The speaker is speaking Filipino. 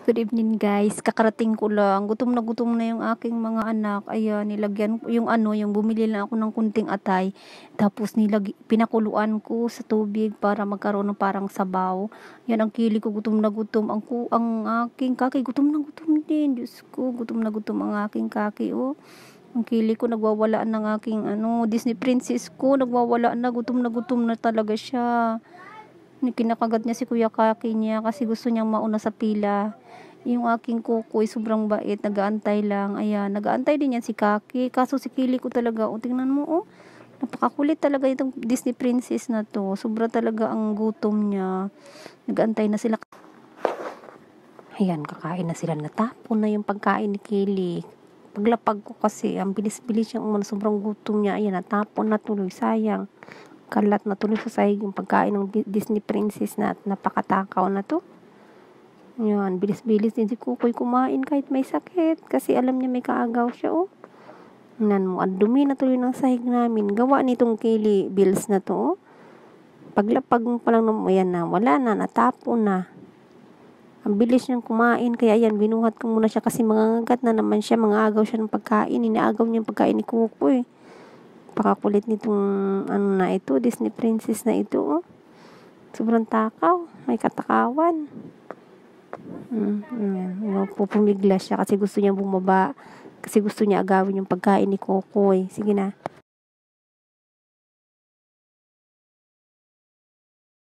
Good evening guys, kakarating ko lang, gutom na yung aking mga anak. Ayan, nilagyan ko yung bumili lang ako ng kunting atay, tapos pinakuluan ko sa tubig para magkaroon ng parang sabaw. Yan ang kili ko, gutom na gutom ang aking kaki, gutom na gutom din. Diyos ko, gutom na gutom ang aking kaki. Oh, ang kili ko nagwawalaan ng aking Disney princess ko, nagwawala na gutom na talaga siya. Kinakagat niya si Kuya Kaki niya kasi gusto niyang mauna sa pila. Yung aking kukoy sobrang bait, nagaantay lang. Ayan, nagaantay din yan si Kaki. Kaso si Kili ko talaga, tingnan mo, napakakulit talaga itong Disney princess na to. Sobra talaga ang gutom niya. Nagaantay na sila. Ayan, kakain na sila. Natapon na yung pagkain ni Kili. Paglapag ko kasi, ang bilis-bilis yung sobrang gutom niya. Ayan, natapon na tuloy. Sayang. Kalat na tuloy sa sahig yung pagkain ng Disney princess na napakatakaw na to. Yan, bilis-bilis din si Kukoy kumain kahit may sakit kasi alam niya may kaagaw siya. Nan mo, ang dumi na tuloy ng sahig namin. Gawa nitong Kili bills na to. Paglapag mo pa lang yan na, wala na, natapon na. Ang bilis niyang kumain, kaya yan, binuhat ko muna siya kasi mangangagat na naman siya, mangaagaw siya ng pagkain. Inaagaw niya yung pagkain ni Kukoy. Pakakulit nitong na ito, Disney princess na ito. Sobrang takaw, may katakawan. Pupumiglas siya kasi gusto niya bumaba, kasi gusto niya agawin yung pagkain ni Kukoy. Sige na.